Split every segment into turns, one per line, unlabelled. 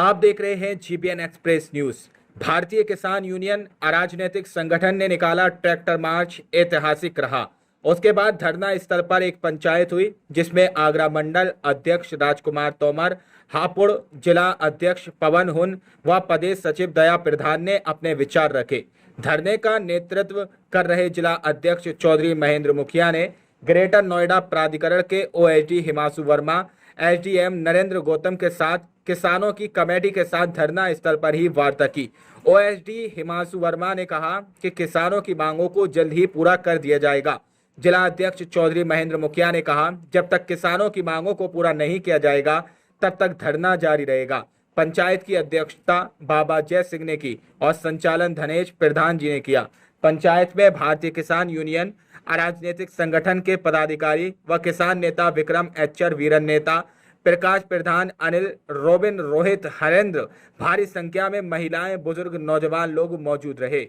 आप देख रहे हैं जीबीएन एक्सप्रेस न्यूज। भारतीय किसान यूनियन अराजनीतिक संगठन ने निकाला ट्रैक्टर मार्च, ऐतिहासिक रहा। उसके बाद धरना स्थल पर एक पंचायत हुई जिसमें आगरा मंडल अध्यक्ष राजकुमार तोमर, हापुड़ जिला अध्यक्ष पवन हुन व प्रदेश सचिव दया प्रधान ने अपने विचार रखे। धरने का नेतृत्व कर रहे जिला अध्यक्ष चौधरी महेंद्र मुखिया ने ग्रेटर नोएडा प्राधिकरण के ओएसडी हिमांशु वर्मा, एसडीएम नरेंद्र गौतम के साथ किसानों की कमेटी के साथ धरना स्थल पर ही वार्ता की। ओएसडी हिमांशु वर्मा ने कहा कि किसानों की मांगों को जल्द ही पूरा कर दिया जाएगा। जिला अध्यक्ष चौधरी महेंद्र मुखिया ने कहा, जब तक किसानों की मांगों को पूरा नहीं किया जाएगा तब तक धरना जारी रहेगा। पंचायत की अध्यक्षता बाबा जय सिंह ने की और संचालन धनेश प्रधान जी ने किया। पंचायत में भारतीय किसान यूनियन अराजनीतिक संगठन के पदाधिकारी व किसान नेता विक्रम एचर, वीरन नेता प्रकाश प्रधान, अनिल, रोबिन, रोहित, हरेंद्र, भारी संख्या में महिलाएं, बुजुर्ग, नौजवान लोग मौजूद रहे।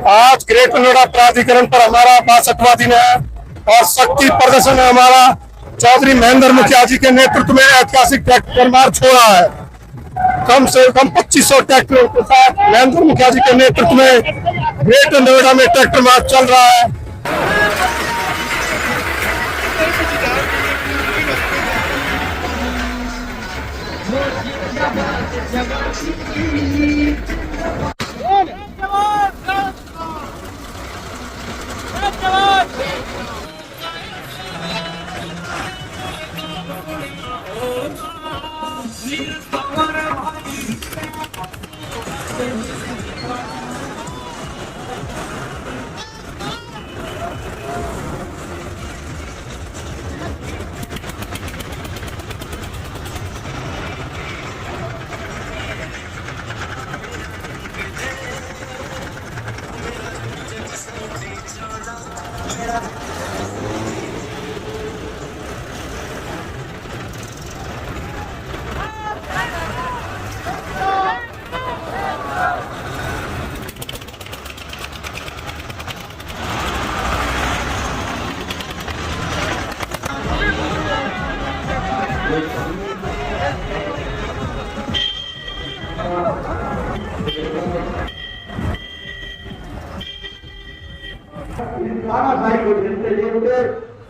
आज ग्रेटर नोएडा प्राधिकरण पर हमारा 62वां दिन है और शक्ति प्रदर्शन है। हमारा चौधरी महेंद्र मुखिया जी के नेतृत्व में ऐतिहासिक ट्रैक्टर मार्च हो रहा है। कम से कम 2500 ट्रैक्टरों के साथ महेंद्र मुखिया जी के नेतृत्व में ग्रेटर नोएडा में ट्रैक्टर मार्च चल रहा है।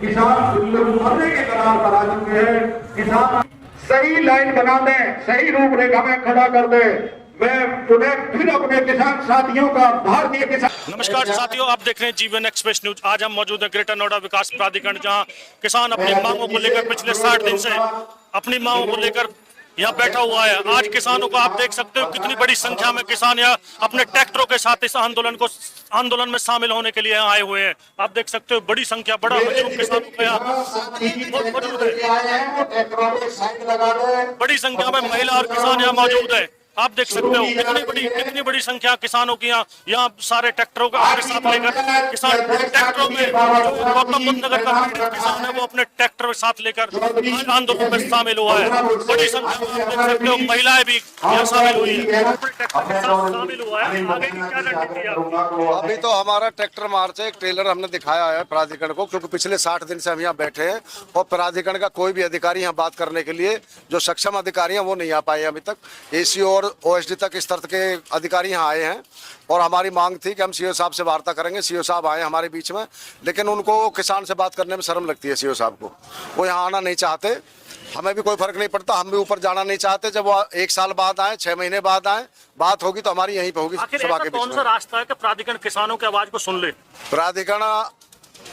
किसान मरने के कगार पर आ चुके हैं। किसान सही लाइन बना दे, सही रूपरेखा में खड़ा कर दे। मैं उन्हें फिर अपने किसान साथियों का भारतीय किसान।
नमस्कार साथियों, आप देख रहे हैं जीवन एक्सप्रेस न्यूज। आज हम मौजूद हैं ग्रेटर नोएडा विकास प्राधिकरण, जहां किसान अपनी मांगों को लेकर पिछले 60 दिन से अपनी मांगों को लेकर यहाँ बैठा हुआ है। आज किसानों को आप देख सकते हो कितनी बड़ी संख्या में किसान यहाँ अपने ट्रैक्टरों के साथ इस आंदोलन में शामिल होने के लिए आए हुए हैं। आप देख सकते हो बड़ी संख्या, बड़ा हजूम किसानों का यहाँ मौजूद है। बड़ी संख्या में महिला और किसान यहाँ मौजूद है। आप देख सकते हो कितनी बड़ी संख्या किसानों की यहाँ सारे ट्रैक्टरों का अपने साथ लेकर किसान ट्रैक्टरों में गौतम बुद्ध नगर का किसान है वो अपने ट्रैक्टर के साथ लेकर आंदोलन में शामिल हुआ है। बड़ी संख्या में आप देख सकते हो महिलाएं भी यहाँ शामिल हुई है, शामिल हुआ है। आगे की क्या रणनीति?
अभी तो हमारा ट्रैक्टर मार्च है, एक ट्रेलर हमने दिखाया है प्राधिकरण को, क्योंकि पिछले 60 दिन से हम यहाँ बैठे हैं और प्राधिकरण का कोई भी अधिकारी यहाँ बात करने के लिए जो सक्षम अधिकारी हैं वो नहीं आ पाए अभी तक। एसी और ओएसडी तक स्तर के अधिकारी यहाँ आए हैं और हमारी मांग थी कि हम सीओ साहब से वार्ता करेंगे। सीओ साहब आए हमारे बीच में, लेकिन उनको किसान से बात करने में शर्म लगती है। सीओ साहब को वो यहाँ आना नहीं चाहते हमें भी कोई फर्क नहीं पड़ता, हम भी ऊपर जाना नहीं चाहते। जब वो 1 साल बाद आए, 6 महीने बाद आए, बात होगी तो हमारी यहीं पे होगी
आखिर
सभा
ऐसा
के
कौन
बीच
सा
में।
रास्ता है कि प्राधिकरण किसानों की आवाज को सुन ले?
प्राधिकरण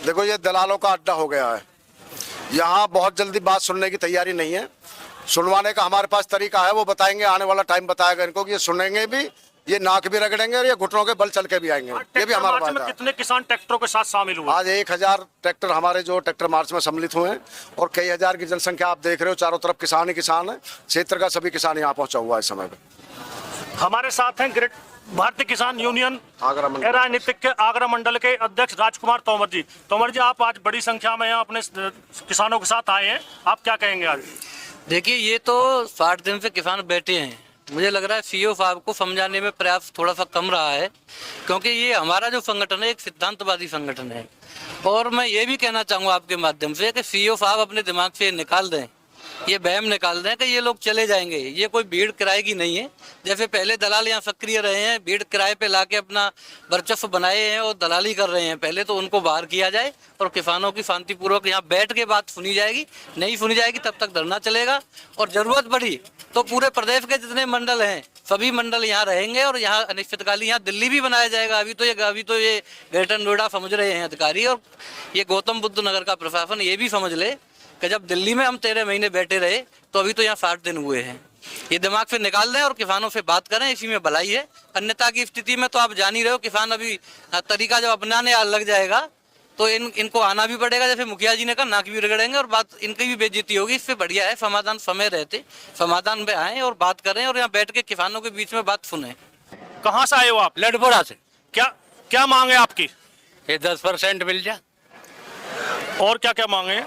देखो ये दलालों का अड्डा हो गया है। यहाँ बहुत जल्दी बात सुनने की तैयारी नहीं है। सुनवाने का हमारे पास तरीका है, वो बताएंगे, आने वाला टाइम बताएगा इनको कि ये सुनेंगे भी, ये नाक भी रगड़ेंगे और ये घुटनों के बल चल के भी आएंगे। ये भी हमारा
मार्च में
वादा है।
कितने किसान ट्रैक्टरों के साथ शामिल हुए?
आज 1000 ट्रैक्टर हमारे जो ट्रैक्टर मार्च में सम्मिलित हुए हैं और कई हजार की जनसंख्या आप देख रहे हो, चारों तरफ किसान ही किसान है। क्षेत्र का सभी किसान यहाँ पहुंचा हुआ है इस समय पे।
हमारे साथ हैं ग्रेट भारतीय किसान यूनियन
आगरा मंडल।
राजनीतिक के आगरा मंडल के अध्यक्ष राजकुमार तोमर जी। तोमर जी, आप आज बड़ी संख्या में यहाँ अपने किसानों के साथ आए हैं, आप क्या कहेंगे आज?
देखिए, ये तो 60 दिन से किसान बैठे हैं। मुझे लग रहा है सीईओ साहब को समझाने में प्रयास थोड़ा सा कम रहा है, क्योंकि ये हमारा जो संगठन है एक सिद्धांतवादी संगठन है। और मैं ये भी कहना चाहूँगा आपके माध्यम से कि सीईओ साहब अपने दिमाग से निकाल दें, ये वहम निकाल दें कि ये लोग चले जाएंगे। ये कोई भीड़ किराए की नहीं है। जैसे पहले दलाल यहाँ सक्रिय रहे हैं, भीड़ किराए पे लाके अपना वर्चस्व बनाए हैं और दलाली कर रहे हैं, पहले तो उनको बाहर किया जाए और किसानों की शांतिपूर्वक यहाँ बैठ के बात सुनी जाएगी। नहीं सुनी जाएगी तब तक धरना चलेगा, और जरूरत पड़ी तो पूरे प्रदेश के जितने मंडल हैं सभी मंडल यहाँ रहेंगे और यहाँ अनिश्चितकालीन यहाँ दिल्ली भी बनाया जाएगा। अभी तो ये ग्रेटर नोएडा समझ रहे हैं अधिकारी, और ये गौतम बुद्ध नगर का प्रशासन ये भी समझ ले कि जब दिल्ली में हम 13 महीने बैठे रहे तो अभी तो यहाँ 60 दिन हुए हैं। ये दिमाग से निकाल दें और किसानों से बात करें, इसी में भलाई है। अन्यथा की स्थिति में तो आप जान ही रहे हो, किसान अभी तरीका जब अपनाने लग जाएगा तो इनको आना भी पड़ेगा। जैसे मुखिया जी ने कहा, नाक भी रगड़ेंगे और बात इनकी भी बेइज्जती होगी। इससे बढ़िया है समाधान समय रहते समाधान में आए और बात करें और यहाँ बैठ के किसानों के बीच में बात सुने।
कहाँ से आए हो आप?
लड़पुरा से।
क्या मांगे आपकी?
ये 10% मिल जाए
और क्या क्या मांगे?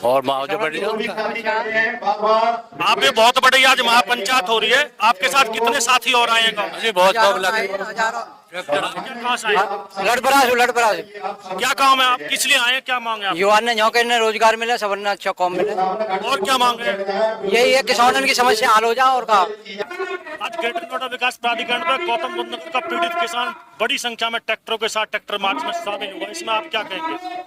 और मुआवजा बढ़ जाए।
आप ये बहुत बड़ी आज महापंचायत हो रही है, आपके साथ कितने साथी और आए हैं गाँव?
जी बहुत लोग लगे।
कहाँ से आए?
लड़पुरा से।
क्या काम है, आप किस लिए आए हैं, क्या मांगे आप?
युवा ने यहाँ के रोजगार मिले, सबने अच्छा काम मिले।
और क्या मांगे?
यही है किसानों की समस्या हल हो जाए। और कहा
आज ग्रेटर नोएडा विकास प्राधिकरण पर गौतम बुद्ध नगर का पीड़ित किसान बड़ी संख्या में ट्रैक्टरों के साथ ट्रैक्टर मार्च में शामिल हुआ, इसमें आप क्या कहेंगे?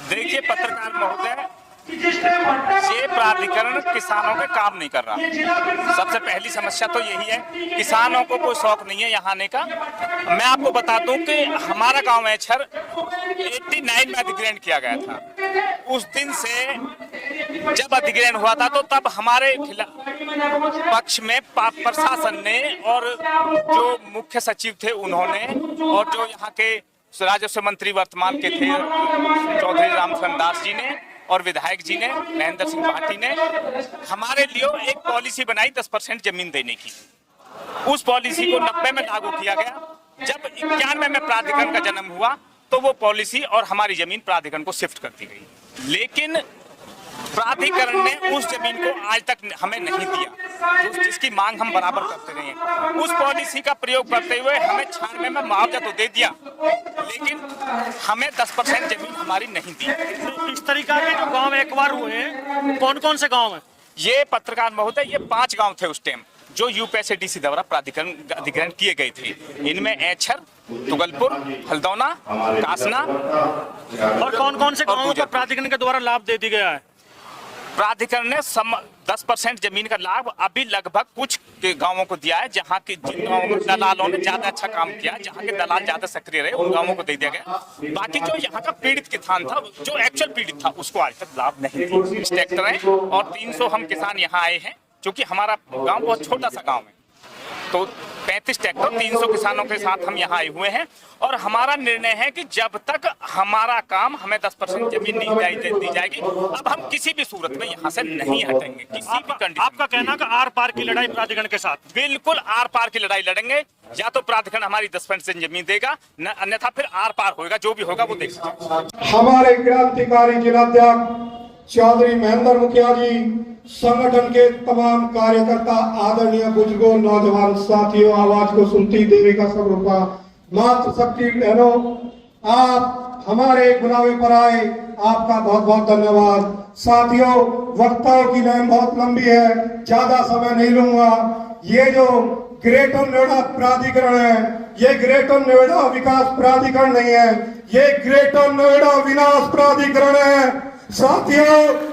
देखिए पत्रकार महोदय, ये प्राधिकरण किसानों के काम नहीं कर रहा। सबसे पहली समस्या तो यही है, किसानों को कोई शौक नहीं है यहाँ आने का। मैं आपको बता दूं कि हमारा गांव एछर 89 में अधिग्रहण किया गया था। उस दिन से जब अधिग्रहण हुआ था तो तब हमारे पक्ष में प्रशासन ने और जो मुख्य सचिव थे उन्होंने और जो यहाँ के राजस्व मंत्री वर्तमान के थे चौधरी रामचंद्र दास जी ने और विधायक जी ने, महेंद्र सिंह भाटी ने हमारे लिए एक पॉलिसी बनाई 10% जमीन देने की। उस पॉलिसी को 90 में लागू किया गया। जब 91 में प्राधिकरण का जन्म हुआ तो वो पॉलिसी और हमारी जमीन प्राधिकरण को शिफ्ट कर दी गई, लेकिन प्राधिकरण ने उस जमीन को आज तक हमें नहीं दिया, जिसकी मांग हम बराबर करते रहे हैं। उस पॉलिसी का प्रयोग करते हुए हमें 96 में मुआवजा तो दे दिया, लेकिन हमें 10% जमीन हमारी नहीं दी।
इस तरीका के जो गांव एक बार हुए हैं, कौन कौन से गांव हैं?
ये पत्रकार महोदय, ये 5 गांव थे उस टाइम जो यूपीएससीडीसी द्वारा प्राधिकरण अधिग्रहण किए गए थे। इनमें एछर, तुगलपुर, हल्दौना, कासना
और कौन कौन से गांवों को प्राधिकरण के द्वारा लाभ दे दिया गया है?
प्राधिकरण ने 10% जमीन का लाभ अभी लगभग कुछ गांवों को दिया है, जहां के जिन गांवों में दलालों ने ज्यादा अच्छा काम किया, जहां के दलाल ज्यादा सक्रिय रहे, उन गांवों को दे दिया गया। बाकी जो यहाँ का पीड़ित किसान था, जो एक्चुअल पीड़ित था, उसको आज तक लाभ नहीं दिया। ट्रैक्टर है और 300 हम किसान यहाँ आए हैं, क्योंकि हमारा गाँव बहुत छोटा सा गाँव है, तो 35 ट्रैक्टर 300 किसानों के साथ हम यहाँ आए हुए हैं। और हमारा निर्णय है कि जब तक हमारा काम, हमें 10% जमीन नहीं दी जाएगी, अब हम किसी भी सूरत में यहाँ से नहीं हटेंगे, किसी भी कंडीशन।
आपका कहना कि आर पार की लड़ाई प्राधिकरण के साथ?
बिल्कुल आर पार की लड़ाई लड़ेंगे। या तो प्राधिकरण हमारी 10% जमीन देगा, अन्यथा फिर आर पार होगा, जो भी होगा वो देख सकते।
हमारे क्रांतिकारी जिलाध्यक्ष चौधरी महेंद्र मुखिया जी, संगठन के तमाम कार्यकर्ता, आदरणीय बुजुर्गों, नौजवान साथियों, आवाज को सुनती देवी का स्वरूपा मात्र शक्ति बहनों, आप हमारे एक बुलावे पर आए, आपका बहुत बहुत धन्यवाद। साथियों, वक्ताओं की लाइन बहुत लंबी है, ज्यादा समय नहीं लूंगा। ये जो ग्रेटर नोएडा प्राधिकरण है, ये ग्रेटर नोएडा विकास प्राधिकरण नहीं है, ये ग्रेटर नोएडा विनाश प्राधिकरण है। साथियों,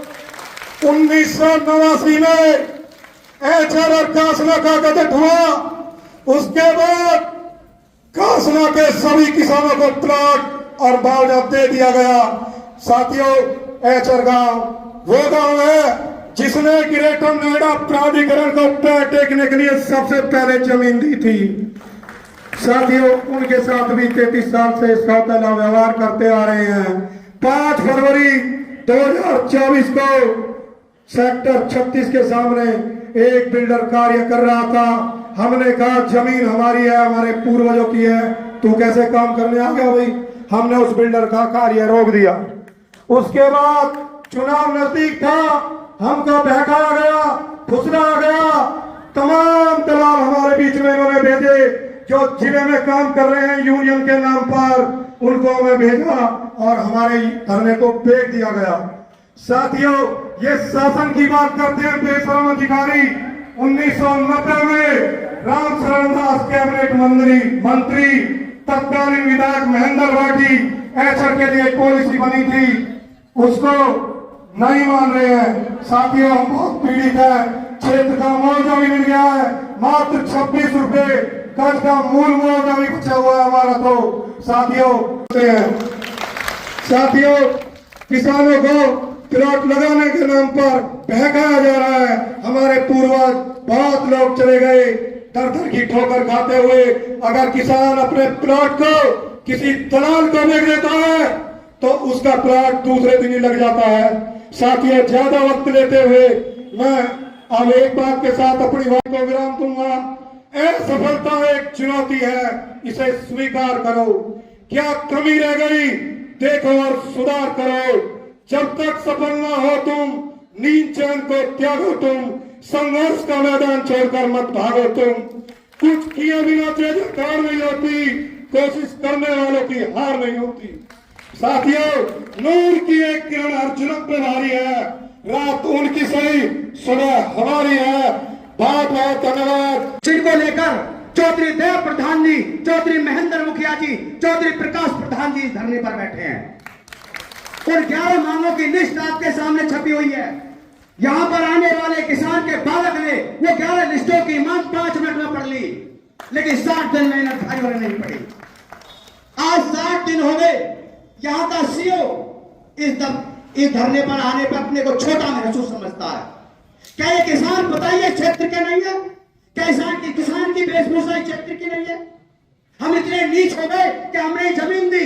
1989 में एचआर और कासना का गठन हुआ। उसके बाद कासना के सभी किसानों को प्लॉट और मुआवजा दे दिया गया। साथियों, एचआर गांव वो गांव है जिसने ग्रेटर नोएडा प्राधिकरण को पैर टेकने के लिए सबसे पहले जमीन दी थी। साथियों, उनके साथ भी 33 साल से सौतेला व्यवहार करते आ रहे हैं। 5 फरवरी 2024 को सेक्टर 36 के सामने एक बिल्डर कार्य कर रहा था। हमने कहा जमीन हमारी है, हमारे पूर्वजों की है, तू कैसे काम करने आ गया भाई। हमने उस बिल्डर का कार्य रोक दिया। उसके बाद चुनाव नजदीक था, हमको बहकाया गया, फुसलाया गया। तमाम दलाल हमारे बीच में इन्होंने भेजे जो जिले में काम कर रहे हैं यूनियन के नाम पर, उनको हमें भेजा और हमारे धरने को फेंक दिया गया। साथियों, ये शासन की बात करते हैं बेशरम अधिकारी। 1990 में राम शरण दास कैबिनेट मंत्री तत्कालीन विधायक महेंद्र भाटी एचआर के लिए पॉलिसी बनी थी, उसको नहीं मान रहे हैं। साथियों, हम बहुत पीड़ित है। क्षेत्र का मुआवजा भी मिल गया है, मात्र 26 रुपए गज का मूल मुआवजा भी बचा हुआ है हमारा। तो साथियों, किसानों को प्लॉट लगाने के नाम पर बहकाया जा रहा है। हमारे पूर्वज बहुत लोग चले गए दर दर की ठोकर खाते हुए। अगर किसान अपने प्लॉट को किसी दलाल को बेच देता है तो उसका प्लॉट दूसरे दिन ही लग जाता है। साथियों, ज्यादा वक्त लेते हुए मैं अब एक बात के साथ अपनी बात को विराम दूंगा। असफलता एक चुनौती है, इसे स्वीकार करो। क्या कमी रह गई देखो और सुधार करो। जब तक सफल ना हो तुम, नींद चैन को त्यागो तुम, संघर्ष का मैदान छोड़कर मत भागो तुम। कुछ किए बिना कार नहीं होती, कोशिश करने वालों की हार नहीं होती। साथियों, नूर की एक किरण हर जुनून पे भारी है, रात उनकी सही, सुबह हमारी है। बहुत बहुत धन्यवाद।
जिनको लेकर चौधरी देव प्रधान जी, चौधरी महेंद्र मुखिया जी, चौधरी प्रकाश प्रधान जी इस धरने पर बैठे हैं। और 11 मांगों की लिस्ट आपके सामने छपी हुई है। यहाँ पर आने वाले किसान के बालक ने वो 11 लिस्टों की मांग 5 मिनट में पढ़ ली, लेकिन 60 दिन मेहनत भाई वाले नहीं पड़ी। आज 60 दिन हो गए। यहाँ का सीओ इस धरने पर आने पर अपने को छोटा महसूस समझता है। क्या ये किसान बताइए क्षेत्र के नहीं है? क्या किसान की वेशभूषा इस क्षेत्र की नहीं है? हम इतने नीच हो गए कि हमने जमीन दी,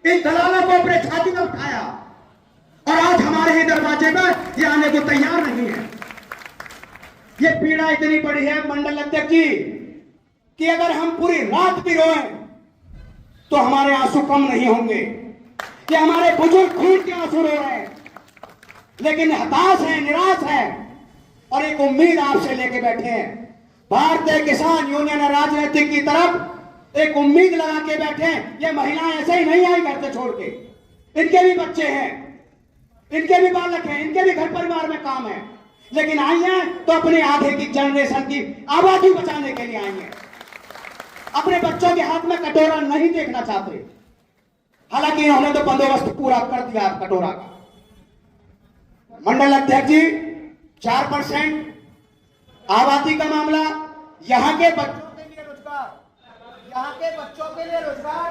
इन दलालों को अपने छाती में उठाया और आज हमारे ही दरवाजे पर ये आने को तैयार नहीं है। ये पीड़ा इतनी बड़ी है मंडल अध्यक्ष जी कि अगर हम पूरी रात भी रोएं तो हमारे आंसू कम नहीं होंगे। कि हमारे बुजुर्ग खून के आंसू रो रहे हैं, लेकिन हताश है, निराश है और एक उम्मीद आपसे लेके बैठे हैं। भारतीय किसान यूनियन राजनीतिक की तरफ एक उम्मीद लगा के बैठे हैं। ये महिलाएं ऐसे ही नहीं आई घर से छोड़ के, इनके भी बच्चे हैं, इनके भी बालक हैं, इनके भी घर परिवार में काम है, लेकिन आई हैं तो अपने आगे की जनरेशन की आबादी बचाने के लिए आई हैं। अपने बच्चों के हाथ में कटोरा नहीं देखना चाहते। हालांकि इन्होंने तो बंदोबस्त पूरा कर दिया कटोरा का। मंडल अध्यक्ष जी, 4% आबादी का मामला, यहाँ के बच्चों के लिए रोजगार, यहाँ के बच्चों के लिए रोजगार,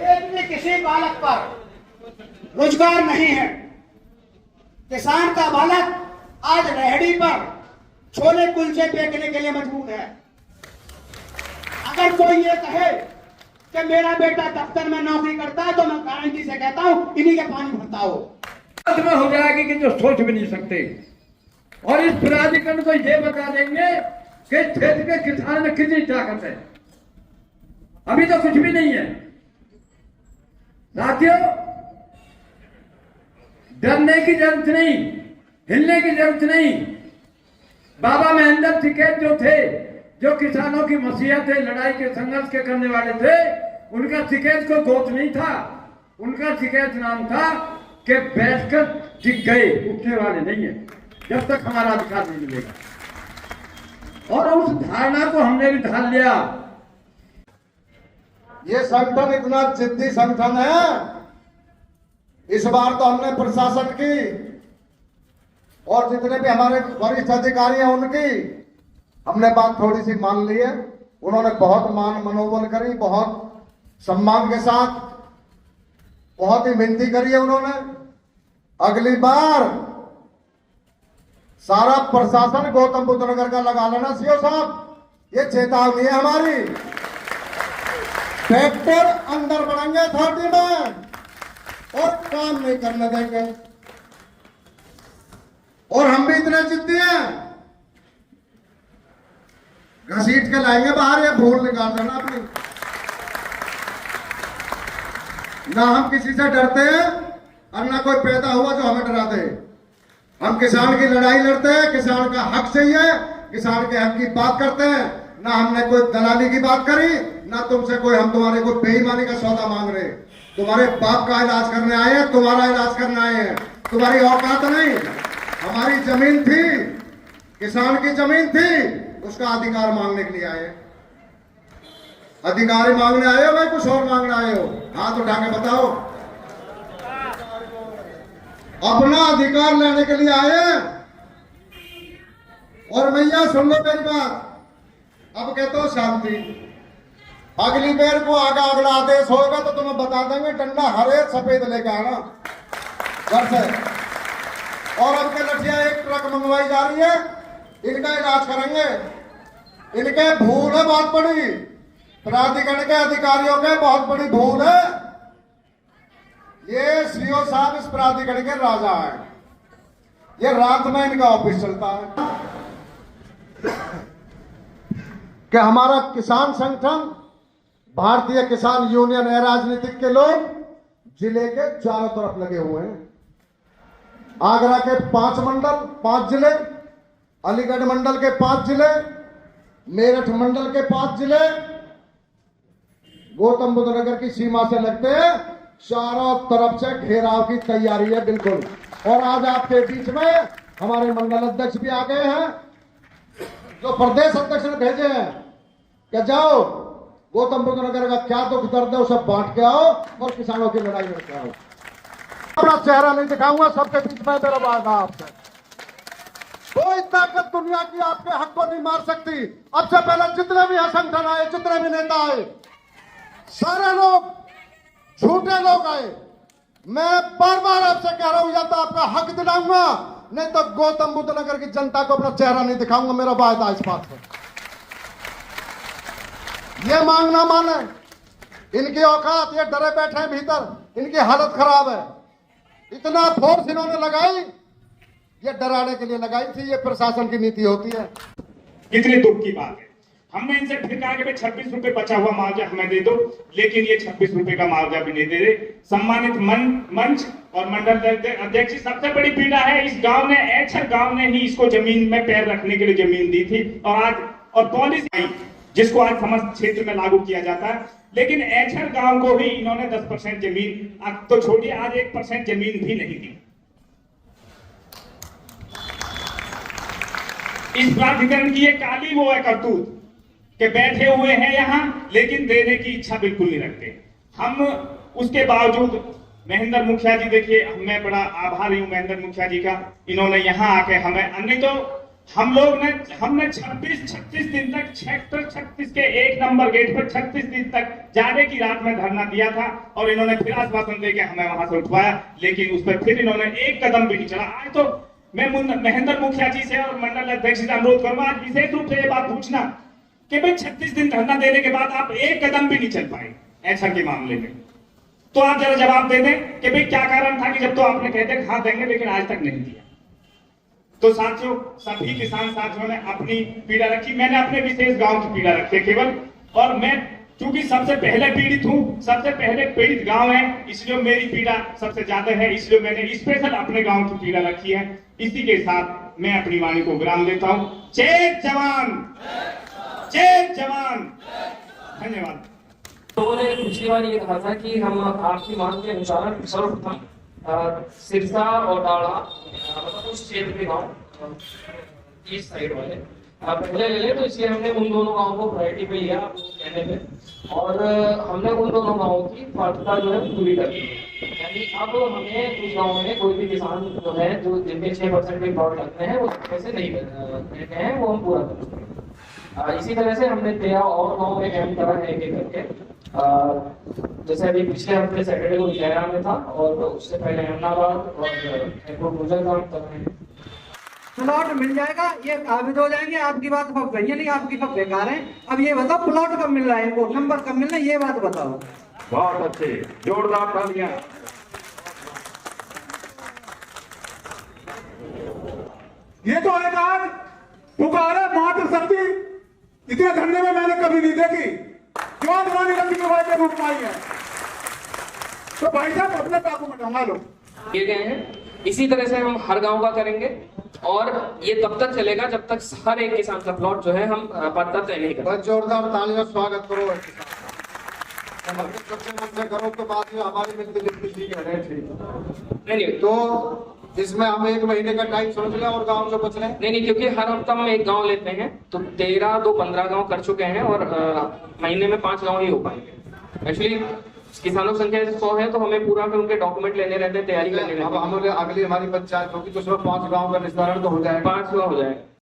एक भी किसी बालक पर रोजगार नहीं है। किसान का बालक आज रेहड़ी पर छोले कुलचे बेचने के लिए मजबूर है। अगर कोई ये कहे कि मेरा बेटा दफ्तर में नौकरी करता है तो मैं गारंटी से कहता हूं इन्हीं के पानी भरता हो।
में हो जाएगी कि जो सोच भी नहीं सकते। और इस प्राधिकरण को ये बता देंगे कि क्षेत्र के किसान में कितनी ताकत है। अभी तो कुछ भी नहीं है। साथियों, डरने की जरूरत नहीं, हिलने की जरूरत नहीं। बाबा महेंद्र टिकैत जो थे, जो किसानों की मसीहत थे, लड़ाई के संघर्ष के करने वाले थे, उनका टिकैत को गोत नहीं था। उनका टिकैत नाम था कि बैठकर टिक गए, उठने वाले नहीं है जब तक हमारा अधिकार नहीं मिलेगा। और उस धारणा को हमने भी ढाल लिया।
ये संगठन इतना जिद्दी संगठन है, इस बार तो हमने प्रशासन की
और जितने भी हमारे वरिष्ठ अधिकारी हैं उनकी हमने बात थोड़ी सी मान ली है। उन्होंने बहुत मान मनोबल करी, बहुत सम्मान के साथ बहुत ही विनती करी है उन्होंने। अगली बार सारा प्रशासन गौतम बुद्ध नगर का लगा लेना सीओ साहब, ये चेतावनी है हमारी। ट्रैक्टर अंदर बढ़ेंगे अथॉरिटी में और काम नहीं करने देंगे। और हम भी इतने जिद्दी हैं, घसीट के लाएंगे बाहर, ये भूल निकाल देना अपनी। ना हम किसी से डरते हैं और ना कोई पैदा हुआ जो हमें डरा दे। हम किसान की लड़ाई लड़ते हैं, किसान का हक चाहिए, किसान के हक की बात करते हैं। ना हमने कोई दलाली की बात करी, ना तुमसे कोई हम तुम्हारे कोई बेईमानी का सौदा मांग रहे। तुम्हारे बाप का इलाज करने आए हैं, तुम्हारा इलाज करने आए हैं, तुम्हारी औकात नहीं। हमारी जमीन थी, किसान की जमीन थी, उसका अधिकार मांगने के लिए आए। अधिकारी मांगने आए हो भाई, कुछ और मांगने आए हो? हाथ उठा के बताओ। अपना अधिकार लेने के लिए आए। और भैया सुन लो मेरी बात, अब कहते हो शांति। अगली बार को अगला आदेश होगा तो तुम्हें बता देंगे, डंडा हरे सफेद लेके आना घर से। और अब के लठिया एक ट्रक मंगवाई जा रही है, इनका इलाज करेंगे। इनके भूल है बहुत बड़ी, प्राधिकरण के अधिकारियों के बहुत बड़ी भूल है। ये सीओ साहब इस प्राधिकरण के राजा है, ये रात में इनका ऑफिस चलता है। कि हमारा किसान संगठन भारतीय किसान यूनियन है, राजनीतिक के लोग जिले के चारों तरफ लगे हुए हैं। आगरा के 5 मंडल, 5 जिले, अलीगढ़ मंडल के 5 जिले, मेरठ मंडल के 5 जिले गौतम बुद्ध नगर की सीमा से लगते हैं। चारों तरफ से घेराव की तैयारी है बिल्कुल। और आज आपके बीच में हमारे मंडल अध्यक्ष भी आ गए हैं, जो प्रदेश अध्यक्ष ने भेजे हैं कि जाओ गौतम बुद्ध नगर का क्या दुख दर्द है उसे बांट के आओ और किसानों की लड़ाई लड़के आओ। अपना चेहरा नहीं दिखाऊंगा, सबके बीच में मेरा वादा आपसे। कोई ताकत दुनिया की आपके हक को नहीं मार सकती। अब से पहले जितने भी संगठन आए, जितने भी नेता आए, सारे लोग झूठे लोग आए। मैं बार बार आपसे कह रहा हूं, या तो आपका हक दिलाऊंगा, नहीं तो गौतम बुद्ध नगर की जनता को अपना चेहरा नहीं दिखाऊंगा। मेरा वायदा इस बात पर। ये मांगना माने, इनकी औकात, ये डरे बैठे हैं भीतर, इनकी हालत खराब है। इतना फोर्स इन्होंने लगाई, ये डराने के लिए लगाई थी। ये प्रशासन की नीति होती है।
कितने दुख की बात है। हमने इनसे फिर कहा कि 26 रुपए बचा हुआ मुआवजा हमें दे दो, लेकिन ये 26 रुपए का मुआवजा भी नहीं दे रहे। सम्मानित मंच और मंडल अध्यक्ष, सबसे बड़ी पीड़ा है इस गांव ने, एचर गांव ने ही इसको जमीन में पैर रखने के लिए जमीन दी थी। और पॉलिसी जिसको आज समस्त क्षेत्र में लागू किया जाता है, लेकिन एचर गांव को ही इन्होंने 10% जमीन, अब तो छोड़िए, आज 1% जमीन भी नहीं दी। इस प्राधिकरण की एक काली वो है करतूत कि बैठे हुए हैं यहाँ, लेकिन देने की इच्छा बिल्कुल नहीं रखते। हम उसके बावजूद महेंद्र मुखिया जी, देखिए मैं बड़ा आभारी हूँ महेंद्र मुखिया जी का, इन्होंने यहाँ आके हमें, नहीं तो हमने 36 दिन तक सेक्टर 36 के 1 नंबर गेट पर 36 दिन तक जाने की रात में धरना दिया था। और इन्होंने फिर आश्वासन देके हमें वहां से उठवाया, लेकिन उस पर फिर इन्होंने एक कदम भी नहीं चला। आज तो मैं महेंद्र मुखिया जी से और मंडल अध्यक्ष से अनुरोध करूंगा, आज विशेष रूप से ये बात पूछना कि भाई 36 दिन धरना देने के बाद आप एक कदम भी नहीं चल पाए एचआर के मामले में, तो आप जरा जवाब दे दें कि भाई क्या कारण था कि जब तो आपने कहते हाँ देंगे लेकिन आज तक नहीं दिया। तो साथियों, सभी किसान साथियों ने अपनी पीड़ा रखी, मैंने अपने विशेष गांव की पीड़ा रखी है केवल। और मैं चूंकि सबसे पहले पीड़ित हूं, सबसे पहले पीड़ित गांव है, इसलिए मेरी पीड़ा सबसे ज्यादा है, इसलिए मैंने स्पेशल अपने गांव की पीड़ा रखी है। इसी के साथ मैं अपनी वाणी को विराम देता हूं। जय जवान, जय जवान, धन्यवाद।
लोगों ने पिछली बार ये कहा था कि हम आपकी मांग के अनुसार सर्वप्रथम सिरसा और डाड़ा, मतलब उस क्षेत्र के गाँव इस साइड वाले पहले ले ले, तो इसलिए हमने उन दोनों गाँव को प्रायोरिटी पे लिया कहने पे, और हमने उन दोनों गाँवों की प्राथमिकता जो है पूरी कर दी है। कि अब हमें उस गाँव में कोई भी किसान जो है जो जिनके 6% के प्लॉट लगते हैं वो पैसे नहीं देते हैं, वो हम पूरा करते हैं। इसी तरह से हमने 13 और गाँव में कैंप करा है एक करके। जैसे अभी पिछले हफ्ते सैटरडे को विजयरा में था और उससे पहले अहमदाबाद और गुजर काम कर रहे हैं।
प्लॉट मिल जाएगा, ये काबिज हो जाएंगे। आपकी बात फक गई है, नहीं आपकी फक बेकार है। अब ये बताओ प्लॉट कब मिल रहा है इनको, नंबर कब मिल रहा है, ये बात बताओ।
बहुत अच्छे, जोरदार तालियां। ये तो एक आज पुकारा मातृशक्ति, इतने धरने में मैंने कभी नहीं देखी जो रानी गांधी के वायदे रूप में आई है। तो भाई साहब अपने डॉक्यूमेंट हमारे लो
किए गए हैं। इसी तरह से हम हर गांव का करेंगे और ये तब तक चलेगा जब तक हर एक किसान का प्लॉट जो है हम पट्टा तय नहीं करेंगे।
जोरदार तालियां स्वागत करो। करो तो बात हमारी मिलती जुलती ठीक है।
नहीं
तो इसमें हम 1 महीने का टाइम समझ लें और गांव जो बच रहे हैं।
नहीं, क्योंकि हर हफ्ता हम एक गांव लेते हैं तो 13 2 15 गांव कर चुके हैं और महीने में 5 गांव ही हो पाएंगे। एक्चुअली किसानों की संख्या 100 है तो हमें पूरा फिर उनके डॉक्यूमेंट लेने रहते हैं, तैयारी करनी रहती है।
अब हम अगली हमारी पंचायत होगी तो उसमें 5 गांव का निस्तारण तो हो जाएगा,
5 गांव हो जाएगा।